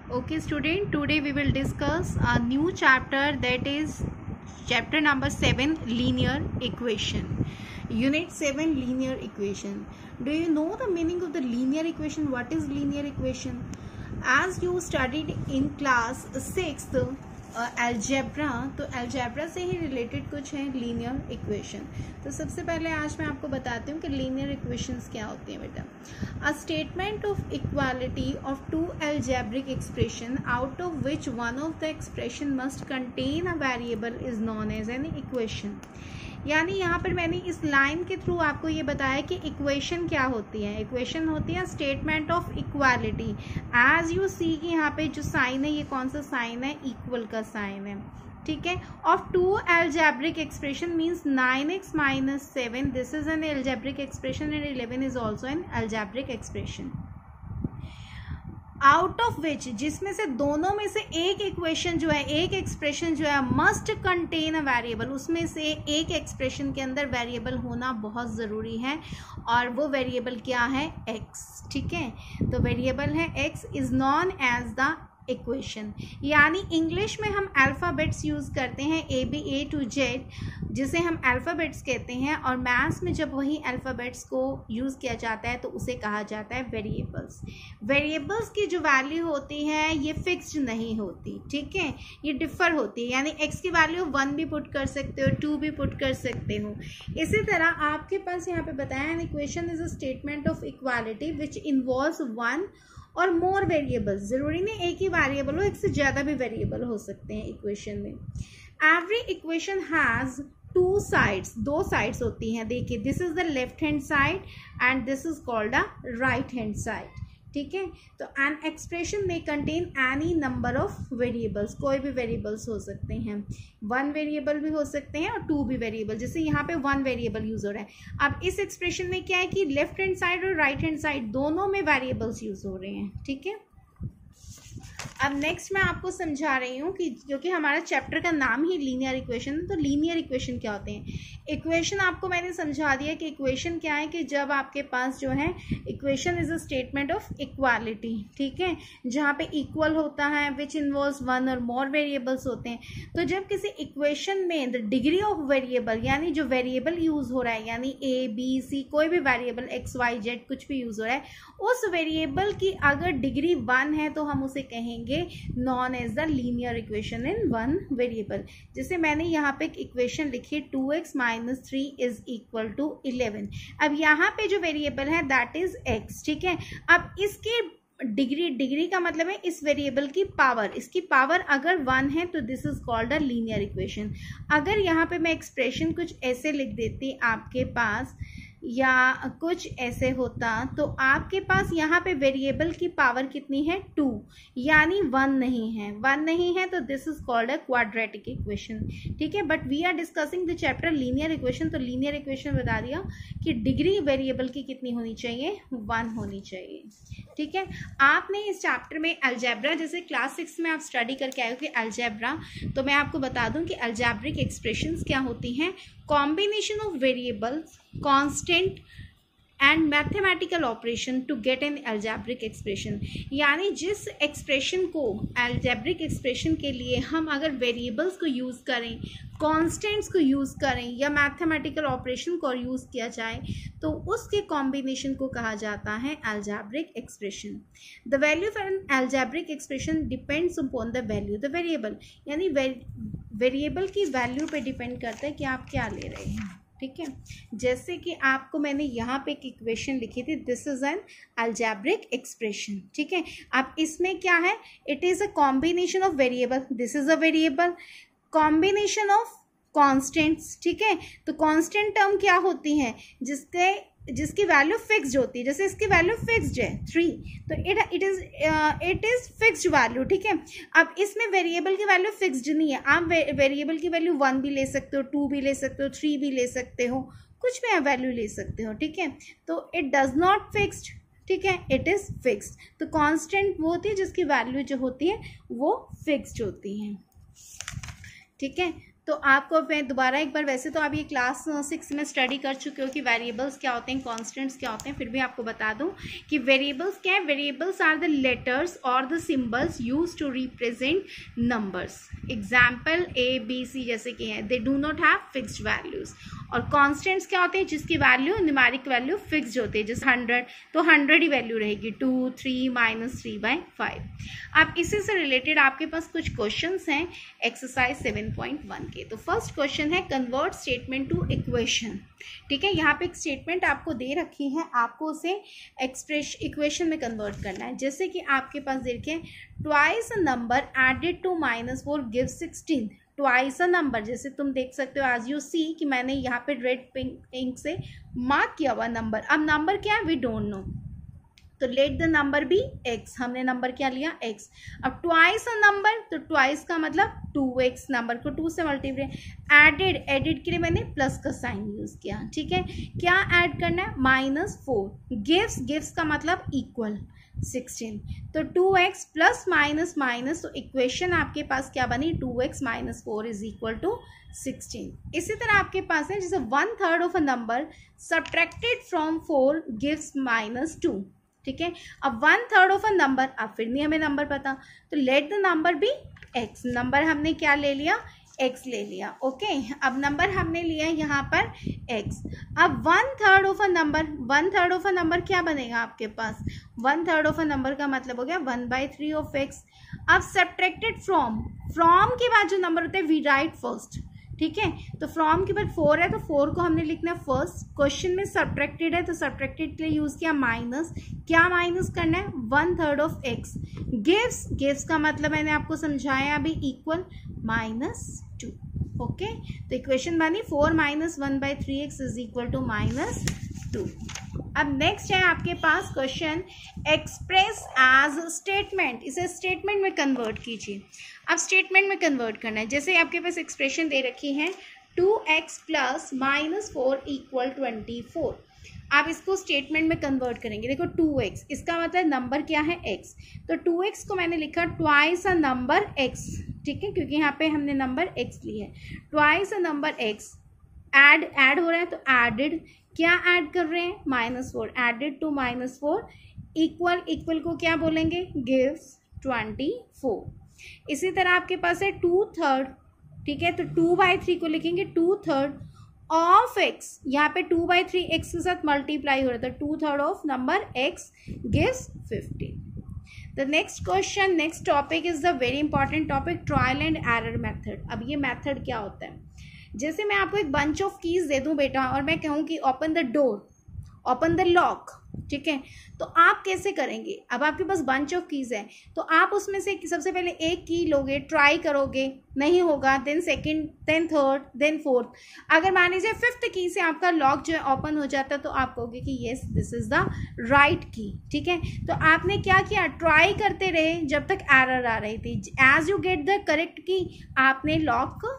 Okay student, today we will discuss a new chapter, that is chapter number 7, linear equation. Unit 7, linear equation. Do you know the meaning of the linear equation? What is linear equation? As you studied in class 6th algebra, तो algebra से ही related कुछ है linear equation. तो सबसे पहले आज मैं आपको बताती हूँ कि लीनियर इक्वेशंस क्या होती हैं बेटा. A statement of equality of two algebraic expression out of which one of the expression must contain a variable is known as an equation. यानी यहाँ पर मैंने इस लाइन के थ्रू आपको ये बताया कि इक्वेशन क्या होती है. इक्वेशन होती है statement of equality. As you see कि यहाँ पे जो साइन है ये कौन सा साइन है, इक्वल का साइन है. ठीक है. Of two algebraic expression means 9x - 7 this is an algebraic expression and 11 is also an algebraic expression. Out of which, जिसमें से दोनों में से एक इक्वेशन जो है, एक एक्सप्रेशन जो है मस्ट कंटेन अ वेरिएबल, उसमें से एक एक्सप्रेशन के अंदर वेरिएबल होना बहुत ज़रूरी है और वो वेरिएबल क्या है, x. ठीक है. तो वेरिएबल है x is known as the equation. यानी इंग्लिश में हम अल्फ़ाबेट्स यूज़ करते हैं A to Z, जिसे हम अल्फ़ाबेट्स कहते हैं, और मैथ्स में जब वही अल्फ़ाबेट्स को यूज़ किया जाता है तो उसे कहा जाता है वेरिएबल्स. वेरिएबल्स की जो वैल्यू होती है ये फिक्स्ड नहीं होती. ठीक है. ये डिफ़र होती है. यानी x की वैल्यू 1 भी पुट कर सकते हो, 2 भी पुट कर सकते हो. इसी तरह आपके पास यहाँ पे बताया an equation is a statement of equality which involves one और मोर वेरिएबल्स. जरूरी नहीं एक ही वेरिएबल हो, एक से ज़्यादा भी वेरिएबल हो सकते हैं इक्वेशन में. Every equation has two sides, दो साइड्स होती हैं. देखिए, this is the left hand side and this is called a right hand side. ठीक है. तो एन एक्सप्रेशन में contain any number of variables. कोई भी वेरिएबल्स हो सकते हैं, 1 वेरिएबल भी हो सकते हैं और 2 भी वेरिएबल. जैसे यहाँ पे 1 वेरिएबल यूज हो रहा है. अब इस एक्सप्रेशन में क्या है कि लेफ्ट हैंड साइड और राइट हैंड साइड दोनों में वेरिएबल्स यूज हो रहे हैं. ठीक है. अब नेक्स्ट मैं आपको समझा रही हूँ कि क्योंकि हमारा चैप्टर का नाम ही लीनियर इक्वेशन है, तो लीनियर इक्वेशन क्या होते हैं. इक्वेशन आपको मैंने समझा दिया कि इक्वेशन क्या है, कि जब आपके पास जो है equation is a statement of equality. ठीक है. जहाँ पे इक्वल होता है विच इन्वॉल्व्स 1 और मोर वेरिएबल्स होते हैं. तो जब किसी इक्वेशन में द डिग्री ऑफ वेरिएबल, यानी जो वेरिएबल यूज हो रहा है, यानी A B C कोई भी वेरिएबल X Y Z कुछ भी यूज हो रहा है, उस वेरिएबल की अगर डिग्री 1 है तो हम उसे कहेंगे known as the linear equation in 1 variable. जैसे मैंने यहाँ पे एक इक्वेशन लिखी 2x - 3 इज इक्वल टू 11. अब यहाँ पे जो वेरिएबल है दैट इज x. ठीक है. अब इसके डिग्री का मतलब है इस वेरिएबल की पावर. इसकी पावर अगर 1 है तो this is called a linear equation. अगर यहाँ पे मैं एक्सप्रेशन कुछ ऐसे लिख देती आपके पास, या कुछ ऐसे होता, तो आपके पास यहाँ पे वेरिएबल की पावर कितनी है, 2, यानी 1 नहीं है. 1 नहीं है तो this is called a quadratic equation. ठीक है. But we are discussing the chapter linear equation. तो लीनियर इक्वेशन बता दिया कि डिग्री वेरिएबल की कितनी होनी चाहिए, 1 होनी चाहिए. ठीक है. आपने इस चैप्टर में अलजेब्रा, जैसे क्लास 6 में आप स्टडी करके आए हो कि अलजेब्रा, तो मैं आपको बता दूं कि अलजेब्रिक एक्सप्रेशंस क्या होती हैं. Combination of variables, constant and mathematical operation to get an algebraic expression. यानी जिस एक्सप्रेशन को, अलजेब्रिक एक्सप्रेशन के लिए हम अगर वेरिएबल्स को यूज़ करें, कांस्टेंट्स को यूज़ करें, या मैथमेटिकल ऑपरेशन को यूज़ किया जाए, तो उसके कॉम्बिनेशन को कहा जाता है algebraic expression. The value for an algebraic expression depends upon the value the variable. यानी वेरिएबल की वैल्यू पे डिपेंड करता है कि आप क्या ले रहे हैं. ठीक है. जैसे कि आपको मैंने यहाँ पे एक इक्वेशन लिखी थी, this is an algebraic expression. ठीक है. अब इसमें क्या है, it is a combination of variable. This is a variable, combination of constants. ठीक है. तो कांस्टेंट टर्म क्या होती हैं, जिसकी वैल्यू फिक्स्ड होती है. जैसे इसकी वैल्यू फिक्स्ड है 3, तो इट इज फिक्स्ड वैल्यू. ठीक है. अब इसमें वेरिएबल की वैल्यू फिक्स्ड नहीं है. आप वेरिएबल की वैल्यू 1 भी ले सकते हो, 2 भी ले सकते हो, 3 भी ले सकते हो, कुछ भी आप वैल्यू ले सकते हो. ठीक है. तो इट डज नॉट फिक्स्ड. ठीक है. It is fixed. तो कांस्टेंट वो होती है जिसकी वैल्यू जो होती है वो फिक्स्ड होती है. ठीक है. तो आपको मैं दोबारा एक बार, वैसे तो आप ये क्लास 6 में स्टडी कर चुके हो कि वेरिएबल्स क्या होते हैं, कॉन्स्टेंट्स क्या होते हैं, फिर भी आपको बता दूं कि वेरिएबल्स क्या है. वेरिएबल्स आर द लेटर्स और the symbols use to represent numbers. Example A B C जैसे कि हैं, they do not have fixed values. और कॉन्स्टेंट्स क्या होते हैं, जिसकी वैल्यू न्यूमेरिक वैल्यू फिक्स्ड होती है. जैसे 100 तो 100 ही वैल्यू रहेगी. 2 3 -3/5. अब इसी से रिलेटेड आपके पास कुछ क्वेश्चंस हैं एक्सरसाइज 7.1 के. तो फर्स्ट क्वेश्चन है कन्वर्ट स्टेटमेंट टू इक्वेशन. ठीक है, यहाँ पे एक स्टेटमेंट आपको दे रखी है, आपको उसे इक्वेशन में कन्वर्ट करना है. जैसे कि आपके पास देखिए, twice a number added to -4 gives 16. Twice a number, जैसे तुम देख सकते हो एज यू सी कि मैंने यहाँ पे रेड पिंक इंक से मार्क किया हुआ नंबर. अब नंबर क्या है, वी डोंट नो, तो let the number be x. हमने नंबर क्या लिया, x. अब ट्वाइस अ नंबर, तो ट्वाइस का मतलब 2x. नंबर को 2 से मल्टीप्लाई. एडेड के लिए मैंने प्लस का साइन यूज किया. ठीक है, क्या ऐड करना है, -4. गिव्स का मतलब इक्वल 16. तो 2x प्लस माइनस माइनस, तो इक्वेशन आपके पास क्या बनी, 2x - 4 इज इक्वल टू 16. इसी तरह आपके पास है जैसे 1/3 of a number subtracted from 4 gives -2. ठीक है, अब 1/3 ऑफ अ नंबर, अब फिर नहीं हमें नंबर पता, तो let the number be x. Number हमने क्या ले लिया, x ले लिया. ओके, अब नंबर हमने लिया यहाँ पर x. अब 1/3 of a number, 1/3 of a number क्या बनेगा आपके पास, 1/3 ऑफ अ नंबर का मतलब हो गया 1/3 ऑफ x. अब सब्ट्रैक्टेड फ्रॉम के बाद जो नंबर होते हैं वी राइट फर्स्ट. ठीक है, तो फ्रॉम के बाद 4 है तो 4 को हमने लिखना है फर्स्ट. क्वेश्चन में सब्ट्रैक्टेड है तो सब्ट्रैक्टेड के लिए यूज किया माइनस. क्या माइनस करना है, 1/3 ऑफ x. गिव्स का मतलब मैंने आपको समझाया अभी, इक्वल -2. ओके, तो इक्वेशन बनी 4 - 1/3x इज इक्वल टू -2. अब नेक्स्ट है आपके पास क्वेश्चन एक्सप्रेस एज स्टेटमेंट. इसे स्टेटमेंट में कन्वर्ट कीजिए. अब स्टेटमेंट में कन्वर्ट करना है. जैसे आपके पास एक्सप्रेशन दे रखी है 2x प्लस -4 = 24. आप इसको स्टेटमेंट में कन्वर्ट करेंगे. देखो 2x, इसका मतलब नंबर क्या है, x. तो 2x को मैंने लिखा ट्वाइस अ नंबर x. ठीक है, क्योंकि यहाँ पे हमने नंबर x लिया है. Twice a number x. Add हो रहा है तो एडेड, क्या ऐड कर रहे हैं, -4. एडेड टू -4 इक्वल को क्या बोलेंगे, गिव्स 24. इसी तरह आपके पास है 2/3. ठीक है, तो 2/3 को लिखेंगे 2/3 ऑफ x. यहाँ पे 2/3 x के साथ मल्टीप्लाई हो रहा था. 2/3 of number x gives 15. The next question, next topic is the very important topic, trial and error method. अब ये मेथड क्या होता है, जैसे मैं आपको एक बंच ऑफ कीज दे दूं बेटा और मैं कहूँ कि open the door, open the lock. ठीक है, तो आप कैसे करेंगे. अब आपके पास बंच ऑफ कीज है तो आप उसमें से सबसे पहले एक की लोगे, ट्राई करोगे, नहीं होगा, then second, then third, then fourth. अगर मान लीजिए 5th की से आपका लॉक जो है ओपन हो जाता है तो आप कहोगे कि yes this is the right की. ठीक है, तो आपने क्या किया, ट्राई करते रहे जब तक एरर आ रही थी. As you get the correct की आपने लॉक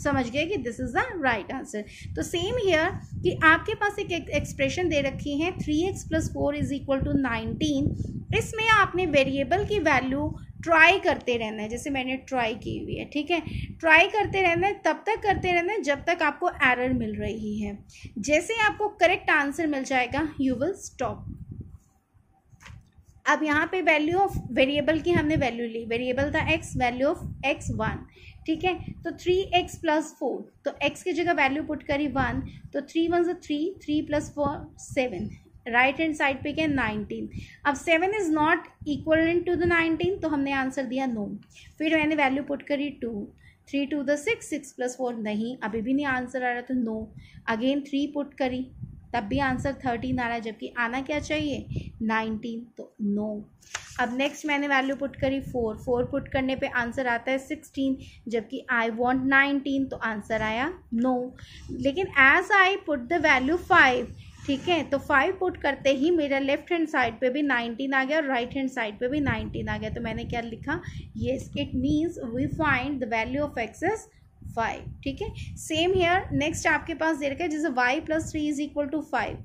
समझ गए कि this is the right answer. तो सेम हियर कि आपके पास एक एक्सप्रेशन दे रखी है 3x + 4 = 19. इसमें आपने वेरिएबल की वैल्यू ट्राई करते रहना है, जैसे मैंने ट्राई की हुई है. ठीक है, ट्राई करते रहना है, तब तक करते रहना है जब तक आपको एरर मिल रही है. जैसे आपको करेक्ट आंसर मिल जाएगा यू विल स्टॉप. अब यहाँ पे वैल्यू ऑफ वेरिएबल की हमने वैल्यू ली, वेरिएबल था x, वैल्यू ऑफ x 1. ठीक है, तो 3x + 4, तो x की जगह वैल्यू पुट करी 1, तो 3 1 3, 3 + 4 7. राइट हैंड साइड पे क्या 19. अब 7 is not equivalent to the 19, तो हमने आंसर दिया नो. फिर मैंने वैल्यू पुट करी 2, 3 2 6, 6 + 4 नहीं, अभी भी नहीं आंसर आ रहा तो नो. अगेन 3 पुट करी तब भी आंसर 13 आ रहा है, जबकि आना क्या चाहिए 19, तो नो. अब नेक्स्ट मैंने वैल्यू पुट करी 4 पुट करने पे आंसर आता है 16, जबकि आई वांट 19, तो आंसर आया नो. लेकिन as I put the value 5, ठीक है, तो 5 पुट करते ही मेरा लेफ्ट हैंड साइड पे भी 19 आ गया और राइट हैंड साइड पे भी 19 आ गया. तो मैंने क्या लिखा, yes it means we find the value of x is 5. ठीक है, सेम हियर नेक्स्ट आपके पास दे रखा है जैसे y + 3 = 5.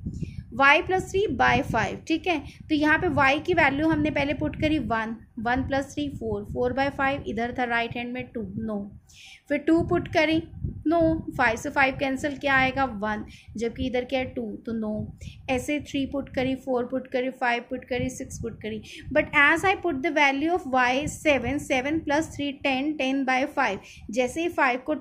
y प्लस 3 बाय 5, ठीक है। तो यहाँ पे y की वैल्यू हमने पहले पुट करी 1, 1 प्लस 3 4, 4 बाय 5, इधर था राइट हैंड में 2, नो। फिर 2 पुट करी, नो, 5 से 5 कैंसिल, क्या आएगा 1, जबकि इधर क्या है 2, तो नो। ऐसे 3 पुट करी, 4 पुट करी, 5 पुट करी, 6 पुट करी, but as I put the value of y 7, 7 plus 3 10, 10 by 5, जैसे ही 5 को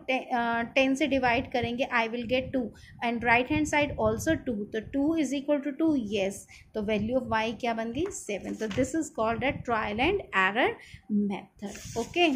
10 से डिवाइड करेंगे I will get 2 and right hand side also 2, तो 2 इज इक्वल टू 2, येस। तो वैल्यू ऑफ y क्या बन गई 7। तो this is called a trial and error method. Okay,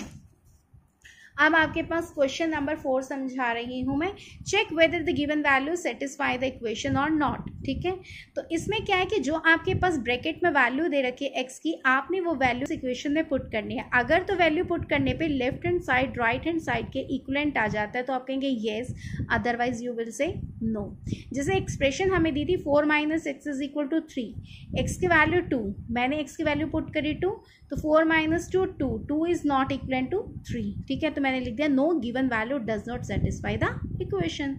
अब आपके पास क्वेश्चन नंबर 4 समझा रही हूँ मैं। Check whether the given value satisfy the equation और नॉट, ठीक है। तो इसमें क्या है कि जो आपके पास ब्रैकेट में वैल्यू दे रखी है x की, आपने वो वैल्यू इक्वेशन में पुट करनी है। अगर तो वैल्यू पुट करने पे left hand side right hand side के इक्वलेंट आ जाता है तो आप कहेंगे yes, otherwise you will say no. जैसे एक्सप्रेशन हमें दी थी 4 minus x is equal to 3, x की वैल्यू 2, मैंने x की वैल्यू पुट करी 2, तो 4 minus 2 2, 2 is not equal to 3, ठीक है। तो मैंने लिख दिया no given value does not satisfy the equation.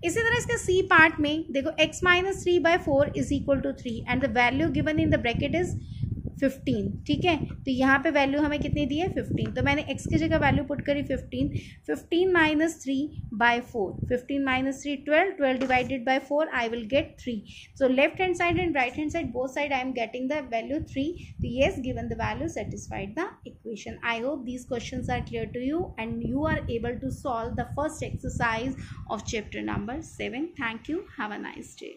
इसी तरह इसका सी पार्ट में देखो, x minus 3 by 4 is equal to 3 and the value given in the bracket is 15, ठीक है। तो यहाँ पे वैल्यू हमें कितनी दी है 15, तो मैंने x की जगह वैल्यू पुट करी 15, 15 minus 3 by 4, 15 minus 3 12, 12 divided by 4 I will get 3। So left hand side and right hand side both side I am getting the value 3, तो yes given the value satisfied the equation. I hope these questions are clear to you and you are able to solve the first exercise of chapter number 7. Thank you. Have a nice day.